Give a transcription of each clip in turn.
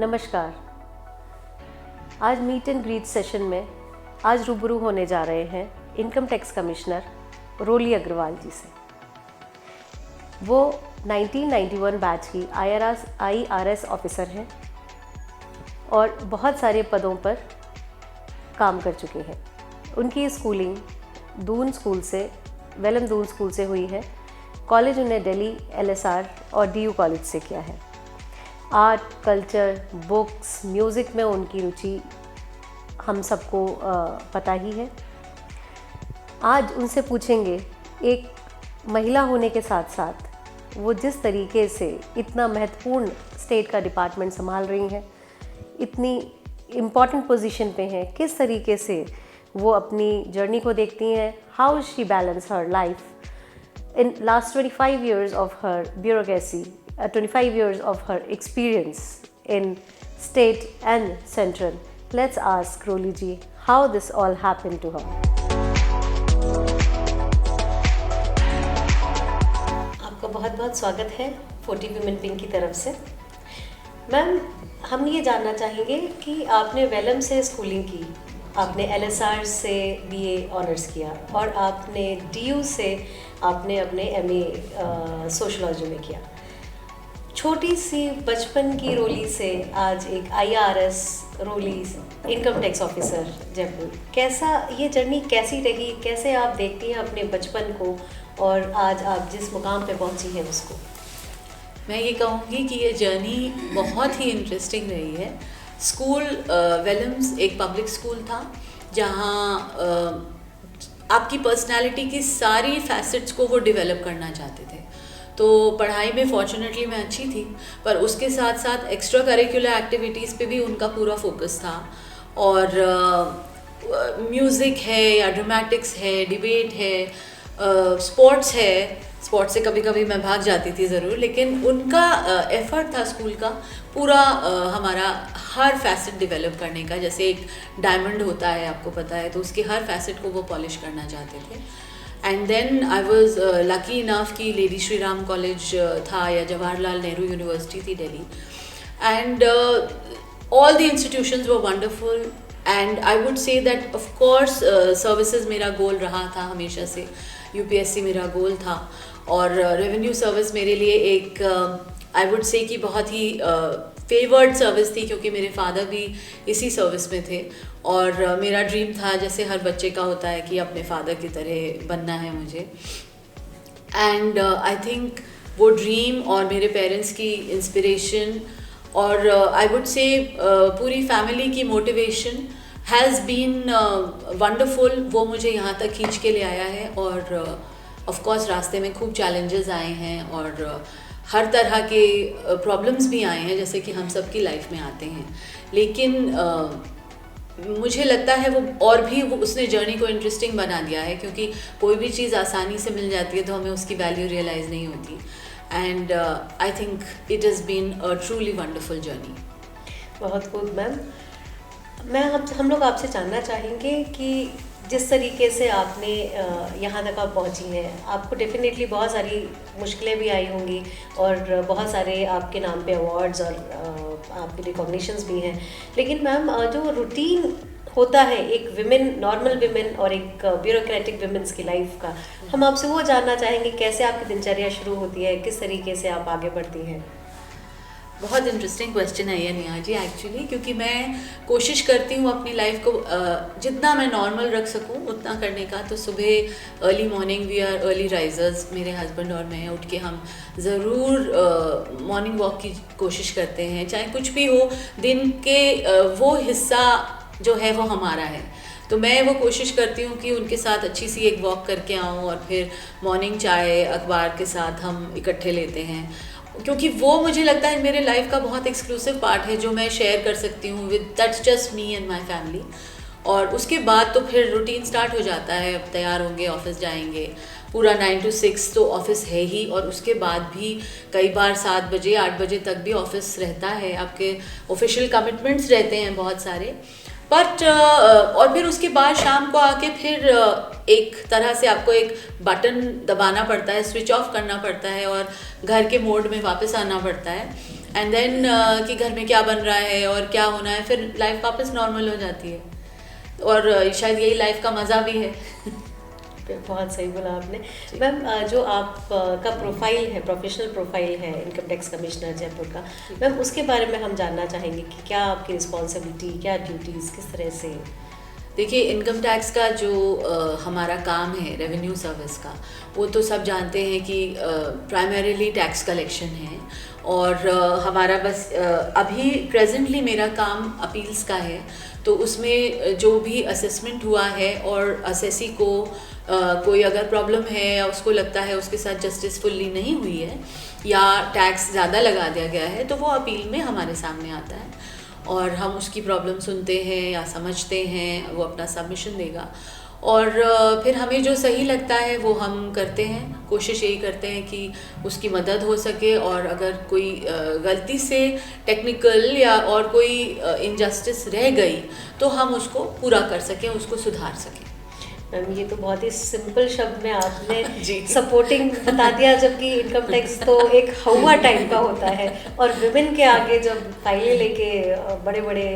नमस्कार। आज meet and greet session में आज रूबरू होने जा रहे हैं इनकम टैक्स कमिश्नर रोली अग्रवाल जी से। वो 1991 बैच की IRS ऑफिसर हैं और बहुत सारे पदों पर काम कर चुके हैं। उनकी स्कूलिंग दून स्कूल से वेलम दून स्कूल से हुई है। कॉलेज उन्हें दिल्ली LSR और DU कॉलेज से किया है। आर्ट, कल्चर, बुक्स, म्यूज़िक में उनकी रुचि हम सबको पता ही है। आज उनसे पूछेंगे, एक महिला होने के साथ साथ वो जिस तरीके से इतना महत्वपूर्ण स्टेट का डिपार्टमेंट संभाल रही हैं, इतनी इम्पॉर्टेंट पोजीशन पे हैं, किस तरीके से वो अपनी जर्नी को देखती हैं, how she balance her life in last 25 years of her bureaucracy, 25 years of her experience in state and central. Let's ask Roli ji how this all happened to her. आपका बहुत बहुत स्वागत है 40 Women Pink की तरफ से। Ma'am, हम ये जानना चाहेंगे कि आपने वेलम से स्कूलिंग की, आपने LSR से BA ऑनर्स किया और आपने DU से आपने अपने MA सोशलॉजी में किया। छोटी सी बचपन की रोली से आज एक IRS रोली इनकम टैक्स ऑफिसर जयपुर, कैसा ये जर्नी कैसी रही? कैसे आप देखती हैं अपने बचपन को और आज आप जिस मुकाम पे पहुंची हैं उसको? मैं ये कहूँगी कि ये जर्नी बहुत ही इंटरेस्टिंग रही है। स्कूल वेलम्स एक पब्लिक स्कूल था जहाँ आपकी पर्सनालिटी की सारी फैसेट्स को वो डेवलप करना चाहते थे। तो पढ़ाई में फॉर्चुनेटली मैं अच्छी थी, पर उसके साथ साथ एक्स्ट्रा करिकुलर एक्टिविटीज़ पे भी उनका पूरा फोकस था। और म्यूज़िक है या ड्रामेटिक्स है, डिबेट है, स्पोर्ट्स है। स्पोर्ट्स से कभी कभी मैं भाग जाती थी ज़रूर, लेकिन उनका एफ़र्ट था स्कूल का पूरा हमारा हर फैसेट डेवलप करने का। जैसे एक डायमंड होता है, आपको पता है, तो उसके हर फैसेट को वो पॉलिश करना चाहते थे। And then I was lucky enough कि लेडी श्री राम कॉलेज था या जवाहरलाल नेहरू यूनिवर्सिटी थी Delhi, and all the institutions were wonderful. And I would say that of course services मेरा गोल रहा था हमेशा से। UPSC मेरा गोल था और रेवेन्यू सर्विस मेरे लिए एक आई वुड से कि बहुत ही फेवर्ड सर्विस थी, क्योंकि मेरे फादर भी इसी सर्विस में थे। और मेरा ड्रीम था, जैसे हर बच्चे का होता है, कि अपने फादर की तरह बनना है मुझे। एंड आई थिंक वो ड्रीम और मेरे पेरेंट्स की इंस्पिरेशन और आई वुड से पूरी फैमिली की मोटिवेशन हैज़ बीन वंडरफुल। वो मुझे यहाँ तक खींच के ले आया है। और ऑफ कोर्स रास्ते में खूब चैलेंजेस आए हैं और हर तरह के प्रॉब्लम्स भी आए हैं, जैसे कि हम सब की लाइफ में आते हैं। लेकिन मुझे लगता है वो और भी वो उसने जर्नी को इंटरेस्टिंग बना दिया है, क्योंकि कोई भी चीज़ आसानी से मिल जाती है तो हमें उसकी वैल्यू रियलाइज़ नहीं होती। And I think it has been a truly wonderful journey. बहुत खूब मैम। हम लोग आपसे जानना चाहेंगे कि जिस तरीके से आपने यहाँ तक आप पहुँची हैं, आपको डेफिनेटली बहुत सारी मुश्किलें भी आई होंगी और बहुत सारे आपके नाम पे अवार्ड्स और आपके रिकॉग्निशंस भी हैं। लेकिन मैम, जो रूटीन होता है एक विमेन, नॉर्मल विमेन और एक ब्यूरोक्रेटिक विमेंस की लाइफ का, हम आपसे वो जानना चाहेंगे, कैसे आपकी दिनचर्या शुरू होती है, किस तरीके से आप आगे बढ़ती हैं? बहुत इंटरेस्टिंग क्वेश्चन है ये नेहा जी, एक्चुअली, क्योंकि मैं कोशिश करती हूँ अपनी लाइफ को जितना मैं नॉर्मल रख सकूँ उतना करने का। तो सुबह early morning, we are early risers, मेरे हस्बैंड और मैं उठ के हम ज़रूर मॉर्निंग वॉक की कोशिश करते हैं। चाहे कुछ भी हो, दिन के वो हिस्सा जो है वो हमारा है, तो मैं वो कोशिश करती हूँ कि उनके साथ अच्छी सी एक वॉक करके आऊँ और फिर मॉर्निंग चाय अखबार के साथ हम इकट्ठे लेते हैं, क्योंकि वो मुझे लगता है मेरे लाइफ का बहुत एक्सक्लूसिव पार्ट है जो मैं शेयर कर सकती हूँ with that's just me and my family. और उसके बाद तो फिर रूटीन स्टार्ट हो जाता है, तैयार होंगे, ऑफिस जाएंगे, पूरा 9 to 6 तो ऑफिस है ही, और उसके बाद भी कई बार 7 बजे 8 बजे तक भी ऑफिस रहता है। आपके ऑफिशियल कमिटमेंट्स रहते हैं बहुत सारे, बट और फिर उसके बाद शाम को आके फिर एक तरह से आपको एक बटन दबाना पड़ता है, स्विच ऑफ करना पड़ता है और घर के मोड में वापस आना पड़ता है। एंड देन कि घर में क्या बन रहा है और क्या होना है, फिर लाइफ वापस नॉर्मल हो जाती है। और शायद यही लाइफ का मज़ा भी है। बहुत सही बोला आपने। मैम, जो आप का प्रोफाइल है, प्रोफेशनल प्रोफाइल है इनकम टैक्स कमिश्नर जयपुर का, मैम उसके बारे में हम जानना चाहेंगे कि क्या आपकी रिस्पॉन्सिबिलिटी, क्या ड्यूटीज़, किस तरह से? देखिए, इनकम टैक्स का जो हमारा काम है रेवेन्यू सर्विस का, वो तो सब जानते हैं कि प्राइमरीली टैक्स कलेक्शन है। और हमारा बस अभी प्रेजेंटली मेरा काम अपील्स का है, तो उसमें जो भी असेसमेंट हुआ है और असेसी को कोई अगर प्रॉब्लम है या उसको लगता है उसके साथ जस्टिस फुल्ली नहीं हुई है या टैक्स ज़्यादा लगा दिया गया है, तो वो अपील में हमारे सामने आता है और हम उसकी प्रॉब्लम सुनते हैं या समझते हैं, वो अपना सबमिशन देगा और फिर हमें जो सही लगता है वो हम करते हैं। कोशिश यही करते हैं कि उसकी मदद हो सके और अगर कोई गलती से टेक्निकल या और कोई इनजस्टिस रह गई तो हम उसको पूरा कर सकें, उसको सुधार सकें। मैम, ये तो बहुत ही सिंपल शब्द में आपने जी सपोर्टिंग बता दिया, जबकि इनकम टैक्स तो एक हवा टाइप का होता है और विमेन के आगे जब फाइलें लेके बड़े बड़े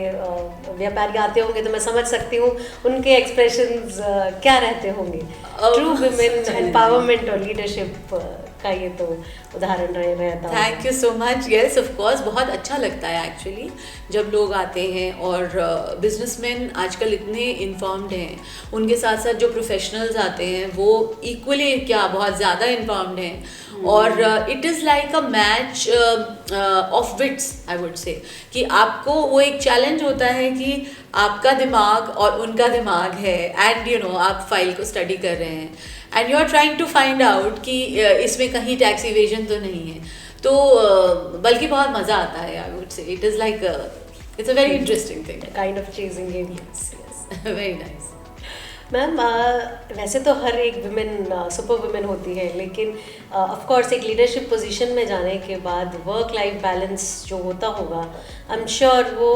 व्यापारी आते होंगे तो मैं समझ सकती हूँ उनके एक्सप्रेशंस क्या रहते होंगे। ट्रू विमेन एम्पावरमेंट और लीडरशिप का ये तो उदाहरण रहता है। Thank you so much. Yes, of course, बहुत अच्छा लगता है एक्चुअली जब लोग आते हैं और बिजनेसमैन आजकल इतने इन्फॉर्म्ड हैं, उनके साथ साथ जो प्रोफेशनल्स आते हैं वो इक्वली क्या बहुत ज़्यादा इन्फॉर्म्ड हैं और it is like a match of wits, I would say, कि आपको वो एक चैलेंज होता है कि आपका दिमाग और उनका दिमाग है एंड यू नो आप फाइल को स्टडी कर रहे हैं and you are trying to find out कि इसमें कहीं टैक्स इवेजन तो नहीं है, तो बल्कि बहुत मज़ा आता है। आई वुड से it is like it's a very interesting thing, kind of chasing game. Very nice. Ma'am, वैसे तो हर एक वुमेन सुपर वुमेन होती है, लेकिन ऑफ कोर्स एक लीडरशिप पोजीशन में जाने के बाद वर्क लाइफ बैलेंस जो होता होगा, आई एम श्योर वो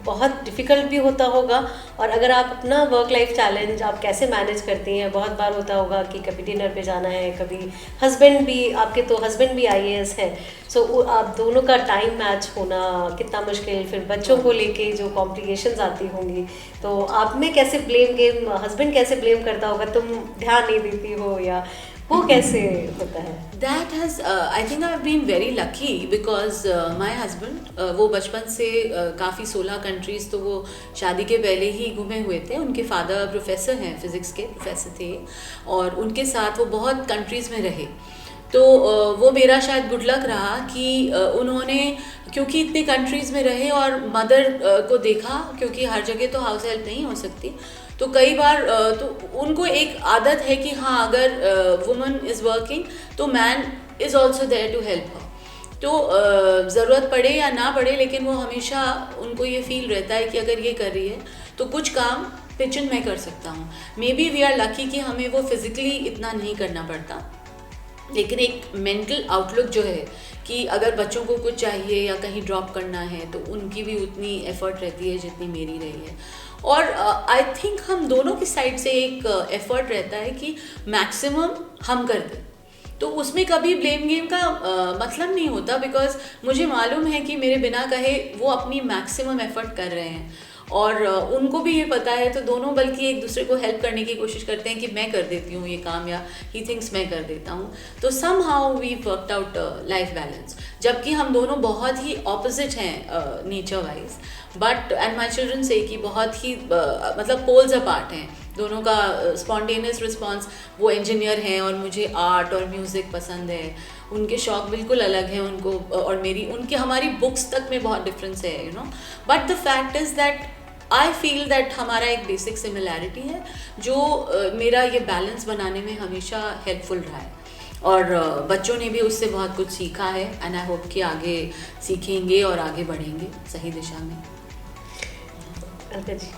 बहुत डिफ़िकल्ट भी होता होगा। और अगर आप अपना वर्क लाइफ चैलेंज आप कैसे मैनेज करती हैं? बहुत बार होता होगा कि कभी डिनर पे जाना है, कभी हस्बैंड भी, आपके तो हस्बैंड भी IAS है, सो आप दोनों का टाइम मैच होना कितना मुश्किल, फिर बच्चों को लेके जो कॉम्प्लिकेशंस आती होंगी, तो आप में कैसे ब्लेम गेम, हस्बैंड कैसे ब्लेम करता होगा तुम ध्यान नहीं देती हो, या वो कैसे होता है? That has, I think I've been very lucky because my husband, वो बचपन से काफ़ी 16 कंट्रीज़ तो वो शादी के पहले ही घूमे हुए थे। उनके फादर प्रोफेसर हैं, फिज़िक्स के प्रोफेसर थे और उनके साथ वो बहुत कंट्रीज़ में रहे, तो वो मेरा शायद गुड लक रहा कि उन्होंने, क्योंकि इतने कंट्रीज़ में रहे और मदर को देखा, क्योंकि हर जगह तो हाउस हेल्प नहीं हो सकती, तो कई बार तो उनको एक आदत है कि हाँ, अगर वुमन इज़ वर्किंग तो man is also there to help her. तो ज़रूरत पड़े या ना पड़े, लेकिन वो हमेशा उनको ये फील रहता है कि अगर ये कर रही है तो कुछ काम किचन में कर सकता हूँ। Maybe we are lucky कि हमें वो फिज़िकली इतना नहीं करना पड़ता, लेकिन एक मेंटल आउटलुक जो है कि अगर बच्चों को कुछ चाहिए या कहीं ड्रॉप करना है तो उनकी भी उतनी एफ़र्ट रहती है जितनी मेरी रही है। और आई थिंक हम दोनों की साइड से एक एफ़र्ट रहता है कि मैक्सिमम हम कर दें, तो उसमें कभी ब्लेम गेम का मतलब नहीं होता, बिकॉज मुझे मालूम है कि मेरे बिना कहे वो अपनी मैक्सिमम एफ़र्ट कर रहे हैं और उनको भी ये पता है, तो दोनों बल्कि एक दूसरे को हेल्प करने की कोशिश करते हैं कि मैं कर देती हूँ ये काम या ही थिंक्स मैं कर देता हूँ, तो somehow we worked out life balance. जबकि हम दोनों बहुत ही ऑपोजिट हैं nature wise, but and my children say कि बहुत ही मतलब पोल्स अपार्ट हैं दोनों का। स्पॉन्टेनियस रिस्पॉन्स, वो इंजीनियर हैं और मुझे आर्ट और म्यूज़िक पसंद है, उनके शौक बिल्कुल अलग हैं उनको और मेरी, उनकी हमारी बुक्स तक में बहुत डिफरेंस है, you know, but the fact is that I feel that हमारा एक बेसिक सिमिलैरिटी है जो मेरा ये बैलेंस बनाने में हमेशा हेल्पफुल रहा है और बच्चों ने भी उससे बहुत कुछ सीखा है एंड आई होप कि आगे सीखेंगे और आगे बढ़ेंगे सही दिशा में। अलका जी,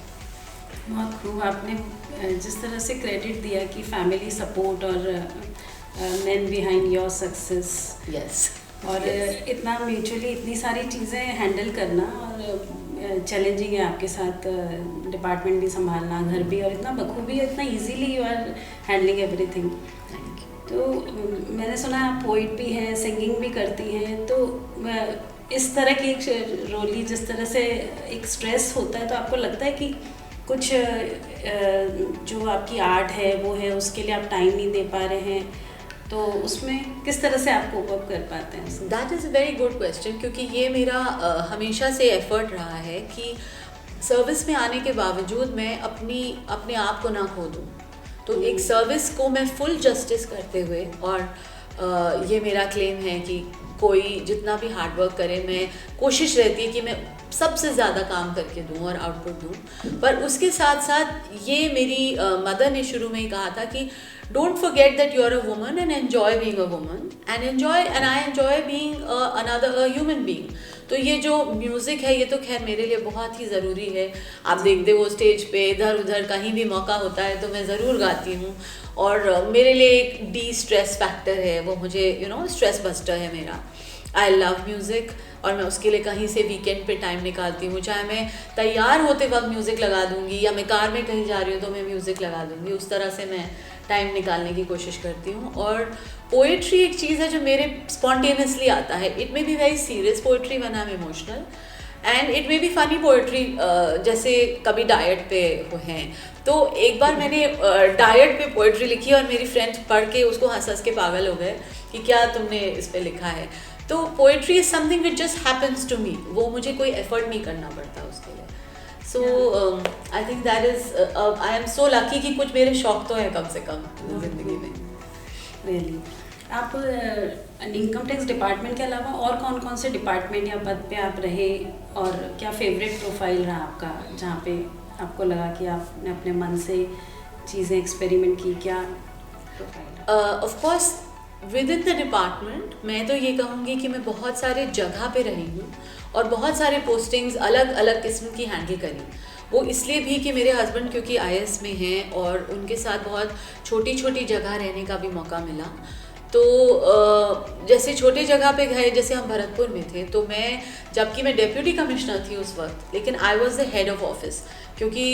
बहुत खूब आपने जिस तरह से क्रेडिट दिया कि फैमिली सपोर्ट और main behind your success, yes, और इतना म्यूचुअली इतनी सारी चीज़ें हैंडल करना और चैलेंजिंग है आपके साथ, डिपार्टमेंट भी संभालना, घर भी, और इतना बखूबी, इतना easily you are handling everything. तो मैंने सुना आप पोइट भी हैं, सिंगिंग भी करती हैं, तो इस तरह की एक रोली जिस तरह से एक स्ट्रेस होता है, तो आपको लगता है कि कुछ जो आपकी आर्ट है वो है उसके लिए आप टाइम नहीं दे पा रहे हैं, तो उसमें किस तरह से आप कोप अप कर पाते हैं? That is a very good question, क्योंकि ये मेरा हमेशा से एफर्ट रहा है कि सर्विस में आने के बावजूद मैं अपने आप को ना खो दूँ। तो एक सर्विस को मैं फुल जस्टिस करते हुए, और ये मेरा क्लेम है कि कोई जितना भी हार्ड वर्क करे, मैं कोशिश रहती है कि मैं सबसे ज़्यादा काम करके दूँ और आउटपुट दूँ। पर उसके साथ साथ ये मेरी मदर ने शुरू में ही कहा था कि don't forget that you are a woman and enjoy being a woman and I enjoy being another human being. तो ये जो म्यूज़िक है ये तो खैर मेरे लिए बहुत ही ज़रूरी है। आप देखते हो स्टेज पे इधर उधर कहीं भी मौका होता है तो मैं ज़रूर गाती हूँ, और मेरे लिए एक डी स्ट्रेस फैक्टर है वो, मुझे स्ट्रेस बस्टर है मेरा। आई लव म्यूज़िक, और मैं उसके लिए कहीं से वीकेंड पे टाइम निकालती हूँ। चाहे मैं तैयार होते वक्त म्यूज़िक लगा दूँगी, या मैं कार में कहीं जा रही हूँ तो मैं म्यूज़िक लगा दूँगी। उस तरह से मैं टाइम निकालने की कोशिश करती हूँ। और पोएट्री एक चीज़ है जो मेरे स्पॉन्टेनियसली आता है। It may be very serious poetry when I am emotional, and it may be funny poetry, जैसे कभी डाइट पे हैं। तो एक बार मैंने डाइट पे पोएट्री लिखी और मेरी फ्रेंड्स पढ़ के उसको हंस हंस के पागल हो गए कि क्या तुमने इस पे लिखा है। तो poetry is something which just happens to me, वो मुझे कोई एफर्ट नहीं करना पड़ता उसके लिए। So I think that is, I am so lucky कि कुछ मेरे शौक तो है कम से कम ज़िंदगी में। रियली। आप इनकम टैक्स डिपार्टमेंट के अलावा और कौन कौन से डिपार्टमेंट या पद पे आप रहे, और क्या फेवरेट प्रोफाइल रहा आपका जहाँ पे आपको लगा कि आपने अपने मन से चीज़ें एक्सपेरिमेंट की? क्या profile? Of course with in the department मैं तो ये कहूँगी कि मैं बहुत सारे जगह पे रही हूँ और बहुत सारे पोस्टिंग्स अलग अलग किस्म की हैंडल करी। वो इसलिए भी कि मेरे हस्बैंड क्योंकि IAS में हैं और उनके साथ बहुत छोटी छोटी जगह रहने का भी मौका मिला। तो जैसे छोटे जगह पे गए, जैसे हम भरतपुर में थे, तो मैं, जबकि मैं डेप्यूटी कमिश्नर थी उस वक्त, लेकिन I was the head of office, क्योंकि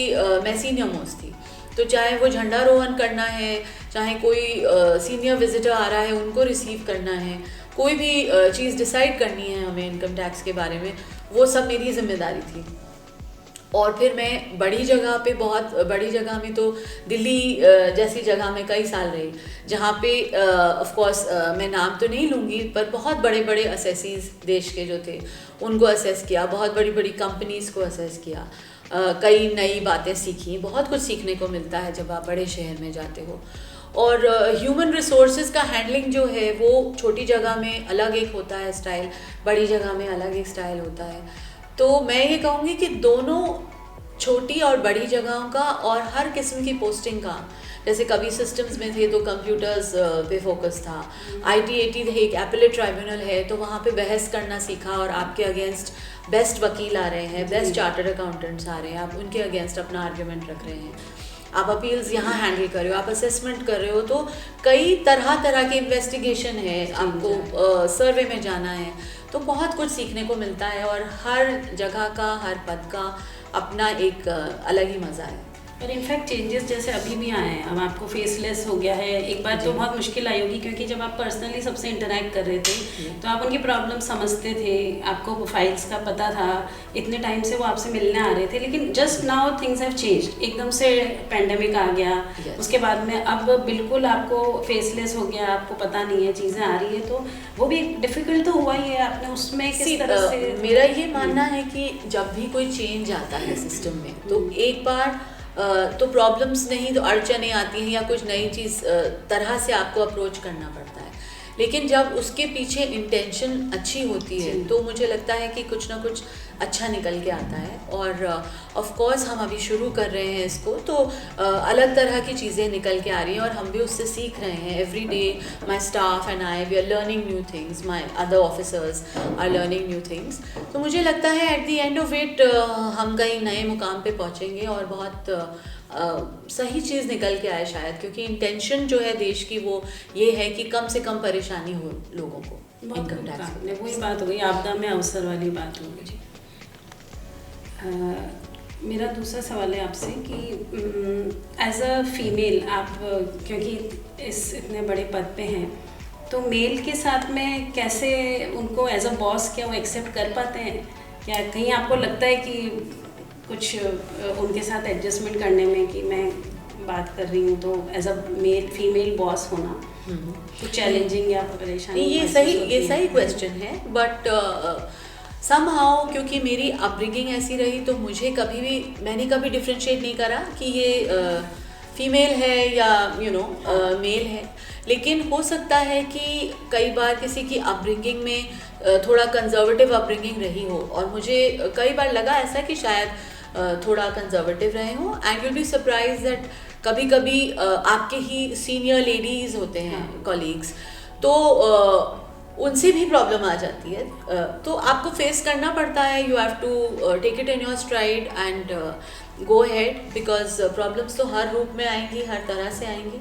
मैं सीनियर मोस्ट थी। तो चाहे वो झंडारोहण करना है, चाहे कोई सीनियर विजिटर आ रहा है उनको रिसीव करना है, कोई भी चीज़ डिसाइड करनी है हमें इनकम टैक्स के बारे में, वो सब मेरी जिम्मेदारी थी। और फिर मैं बड़ी जगह पे, बहुत बड़ी जगह में तो दिल्ली जैसी जगह में कई साल रही, जहाँ पे ऑफ कोर्स मैं नाम तो नहीं लूँगी, पर बहुत बड़े बड़े असेसीज देश के जो थे उनको असेस किया, बहुत बड़ी बड़ी कंपनीज़ को असेस किया, कई नई बातें सीखी। बहुत कुछ सीखने को मिलता है जब आप बड़े शहर में जाते हो। और ह्यूमन रिसोर्सेज का हैंडलिंग जो है वो छोटी जगह में अलग एक होता है स्टाइल, बड़ी जगह में अलग एक स्टाइल होता है। तो मैं ये कहूँगी कि दोनों छोटी और बड़ी जगहों का और हर किस्म की पोस्टिंग का, जैसे कभी सिस्टम्स में थे तो कंप्यूटर्स पे फोकस था, IT-AT थे, एक एपेलेट ट्राइब्यूनल है तो वहाँ पे बहस करना सीखा, और आपके अगेंस्ट बेस्ट वकील आ रहे हैं, बेस्ट चार्टर्ड अकाउंटेंट्स आ रहे हैं, आप उनके अगेंस्ट अपना आर्ग्यूमेंट रख रहे हैं, आप अपील्स यहाँ हैंडल कर रहे हो, आप असेसमेंट कर रहे हो। तो कई तरह तरह की इन्वेस्टिगेशन है, आपको सर्वे में जाना है, तो बहुत कुछ सीखने को मिलता है। और हर जगह का, हर पद का अपना एक अलग ही मज़ा है। और इनफैक्ट चेंजेस जैसे अभी भी आए हैं, अब आपको फेसलेस हो गया है। एक बार तो बहुत मुश्किल आई होगी, क्योंकि जब आप पर्सनली सबसे इंटरेक्ट कर रहे थे तो आप उनकी प्रॉब्लम समझते थे, आपको फाइल्स का पता था, इतने टाइम से वो आपसे मिलने आ रहे थे। लेकिन just now things have changed, एकदम से पेंडेमिक आ गया, उसके बाद में अब बिल्कुल आपको फेसलेस हो गया, आपको पता नहीं है, चीज़ें आ रही है, तो वो भी डिफ़िकल्ट तो हुआ ही है। आपने उसमें किस तरह से? मेरा ये मानना है कि जब भी कोई चेंज आता है सिस्टम में, तो एक बार तो प्रॉब्लम्स नहीं तो अड़चनें आती हैं, या कुछ नई चीज़ तरह से आपको अप्रोच करना पड़ता है। लेकिन जब उसके पीछे इंटेंशन अच्छी होती है तो मुझे लगता है कि कुछ ना कुछ अच्छा निकल के आता है। और ऑफ कोर्स हम अभी शुरू कर रहे हैं इसको, तो अलग तरह की चीज़ें निकल के आ रही हैं और हम भी उससे सीख रहे हैं। Every day my staff and I, we are learning new things, my other officers are learning new things. तो मुझे लगता है at the end of it हम कहीं नए मुकाम पे पहुँचेंगे और बहुत सही चीज़ निकल के आए शायद, क्योंकि इंटेंशन जो है देश की वो ये है कि कम से कम परेशानी हो लोगों को इनकम टैक्स में। वही बात हो गई, आपदा में अवसर वाली बात हो गई। मेरा दूसरा सवाल है आपसे कि एज अ फीमेल आप, क्योंकि इस इतने बड़े पद पे हैं, तो मेल के साथ में कैसे उनको एज अ बॉस क्या वो एक्सेप्ट कर पाते हैं? क्या कहीं आपको लगता है कि कुछ उनके साथ एडजस्टमेंट करने में कि मैं बात कर रही हूँ तो as a male female boss होना कुछ चैलेंजिंग या परेशानी? ये सही क्वेश्चन है, बट समहाउ क्योंकि मेरी अपब्रिंगिंग ऐसी रही तो मैंने कभी डिफ्रेंशिएट नहीं करा कि ये फीमेल है या मेल है। लेकिन हो सकता है कि कई बार किसी की अपब्रिंगिंग में थोड़ा कंजर्वेटिव अपब्रिंगिंग रही हो, और मुझे कई बार लगा ऐसा कि शायद थोड़ा कंजर्वेटिव रहे हो। And you be surprise that कभी कभी आपके ही सीनियर लेडीज होते हैं कॉलीग्स, तो उनसे भी प्रॉब्लम आ जाती है, तो आपको फेस करना पड़ता है। You have to take it in your stride and go ahead, because problems तो हर रूप में आएंगी, हर तरह से आएंगी।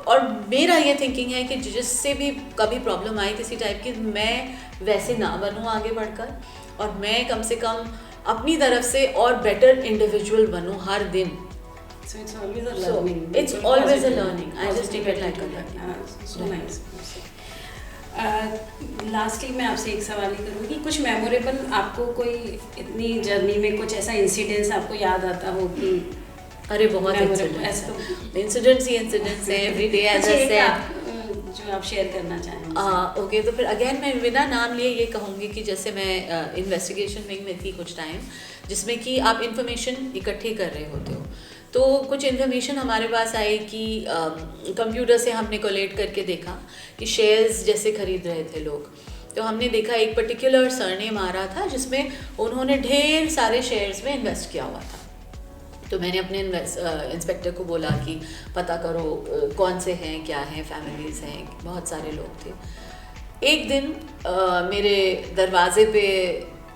और मेरा ये थिंकिंग है कि जिससे भी कभी प्रॉब्लम आए किसी टाइप की, मैं वैसे ना बनूँ आगे बढ़कर, और मैं कम से कम अपनी तरफ से और बेटर इंडिविजुअल बनूँ हर दिन। So it's always a learning. It's always a learning. I just take it like that. So nice. Lastly मैं आपसे एक सवाल ही करूँगी, कुछ मेमोरेबल आपको कोई इतनी जर्नी में कुछ ऐसा इंसिडेंट्स आपको याद आता हो कि अरे बहुत इंसिडेंट्स है every day as I said, जो आप शेयर करना चाहें? ओके, तो फिर अगेन मैं बिना नाम लिए ये कहूँगी कि जैसे मैं इन्वेस्टिगेशन विंग में थी कुछ टाइम, जिसमें कि आप इंफॉर्मेशन इकट्ठी कर रहे होते हो। तो कुछ इन्फॉर्मेशन हमारे पास आई कि कंप्यूटर से हमने कोलेट करके देखा कि शेयर्स जैसे खरीद रहे थे लोग, तो हमने देखा एक पर्टिकुलर सरनेम आ रहा था जिसमें उन्होंने ढेर सारे शेयर्स में इन्वेस्ट किया हुआ था। तो मैंने अपने इंस्पेक्टर को बोला कि पता करो कौन से हैं, क्या हैं, फैमिलीज हैं, बहुत सारे लोग थे। एक दिन मेरे दरवाजे पे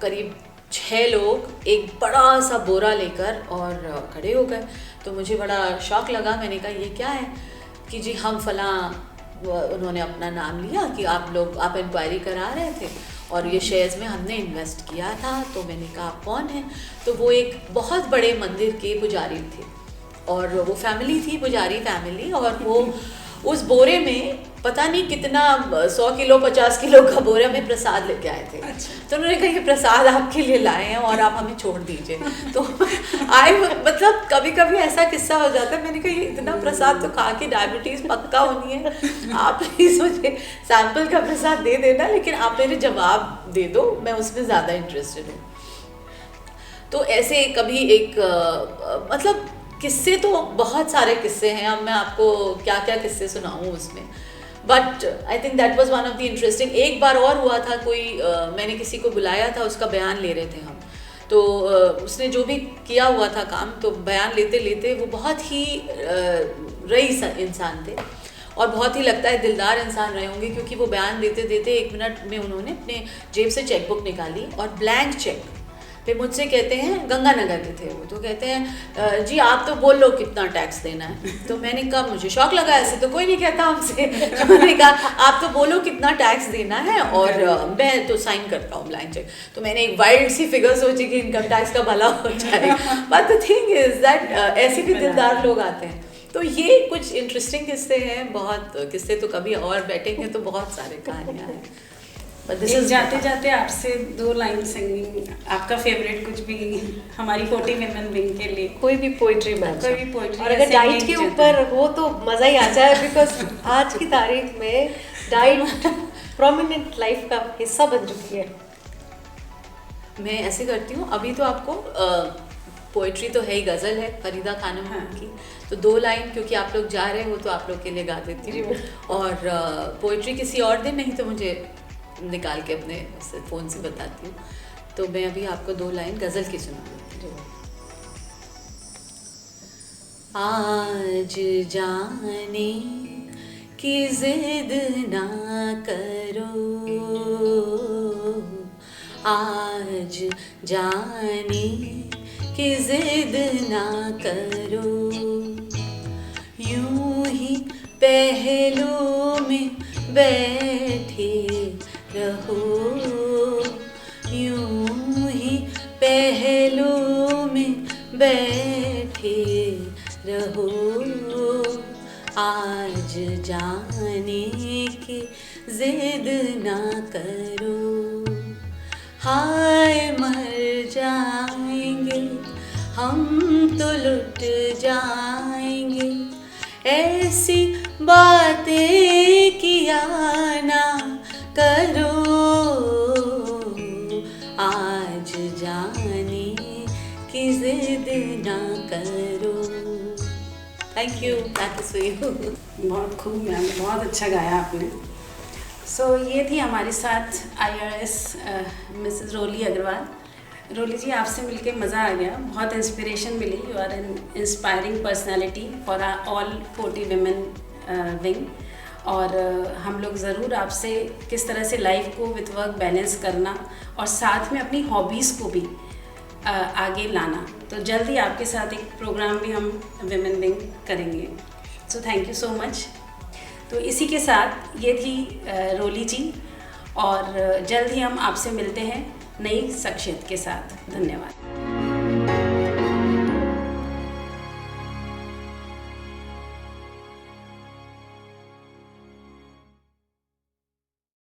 करीब 6 लोग एक बड़ा सा बोरा लेकर और खड़े हो गए। तो मुझे बड़ा शॉक लगा, मैंने कहा ये क्या है? कि जी हम फलां, उन्होंने अपना नाम लिया कि आप इंक्वायरी करा रहे थे और ये शेयर्स में हमने इन्वेस्ट किया था। तो मैंने कहा आप कौन हैं? तो वो एक बहुत बड़े मंदिर के पुजारी थे, और वो फैमिली थी, पुजारी फैमिली, और वो उस बोरे में पता नहीं कितना 100 किलो 50 किलो का बोरा में प्रसाद लेके आए थे। तो उन्होंने कहा ये प्रसाद आपके लिए लाए हैं और आप हमें छोड़ दीजिए। तो मतलब कभी कभी ऐसा किस्सा हो जाता है, मैंने कहा ये इतना प्रसाद तो खा के डायबिटीज़ पक्का होनी है, आप प्लीज़ मुझे सैंपल का प्रसाद दे देना, लेकिन आप मेरे जवाब दे दो, मैं उसमें ज़्यादा इंटरेस्टेड हूँ। तो ऐसे कभी एक मतलब किस्से तो बहुत सारे किस्से हैं, अब मैं आपको क्या क्या किस्से सुनाऊँ उसमें, but I think that was one of the interesting. एक बार और हुआ था, मैंने किसी को बुलाया था, उसका बयान ले रहे थे हम, तो उसने जो भी किया हुआ था काम, तो बयान लेते लेते वो बहुत ही रईस इंसान थे और बहुत ही लगता है दिलदार इंसान रहे होंगे, क्योंकि वो बयान देते देते 1 मिनट में उन्होंने अपने जेब से चेकबुक निकाली और ब्लैंक चेक। फिर मुझसे कहते हैं, गंगानगर के थे वो, तो कहते हैं जी आप तो बोल लो कितना टैक्स देना है। तो मैंने कहा, मुझे शौक लगा, ऐसे तो कोई नहीं कहता हमसे। तो मैंने कहा आप तो बोलो कितना टैक्स देना है और मैं तो साइन करता हूँ ब्लैंक चेक। तो मैंने एक वाइल्ड सी फिगर सोची कि इनकम टैक्स का भला हो जाए, but the thing is that ऐसे भी दिलदार लोग आते हैं। तो ये कुछ इंटरेस्टिंग किस्से हैं, बहुत किस्से तो कभी और बैठेंगे तो बहुत सारे कहानियाँ हैं। जाते जाते आपसे 2 लाइन सिंगिंग, आपका फेवरेट कुछ भी हमारी 40 वुमेन विंग के लिए, कोई भी पोइट्री में, कोई भी पोइट्री, और अगर डाइट के ऊपर हो तो मज़ा ही आ जाए, बिकॉज आज की तारीख में डाइट प्रोमिनेंट लाइफ का हिस्सा बन चुकी है। मैं ऐसे करती हूँ, अभी तो आपको पोइट्री तो है ही, गज़ल है फरीदा खानम की, तो 2 लाइन क्योंकि आप लोग जा रहे हो तो आप लोग के लिए गा देती हूँ, और पोइट्री किसी और दिन, नहीं तो मुझे निकाल के अपने फ़ोन से बताती हूँ। तो मैं अभी आपको 2 लाइन गज़ल की सुनाऊँगी। आज जाने की जिद ना करो, आज जाने की जिद ना करो, यूं ही पहलू में बैठे रहो, यूं ही पहलू में बैठे रहो, आज जाने की जिद ना करो, हाय मर जाएंगे हम तो लुट जाएंगे, ऐसी बातें किया ना करो, आज जाने की जिद ना करो। Thank you, that is for you. बहुत खूब मैम, बहुत अच्छा गाया आपने। सो ये थी हमारे साथ IRS मिसेस रोली अग्रवाल। रोली जी, आपसे मिलके मज़ा आ गया, बहुत इंस्पिरेशन मिली। You are an inspiring personality for all 40 women wing. और हम लोग ज़रूर आपसे किस तरह से लाइफ को विथ वर्क बैलेंस करना और साथ में अपनी हॉबीज़ को भी आगे लाना, तो जल्दी आपके साथ एक प्रोग्राम भी हम विमेन विंग करेंगे। So thank you so much. तो इसी के साथ ये थी रोली जी, और जल्द ही हम आपसे मिलते हैं नई शख्सियत के साथ। धन्यवाद।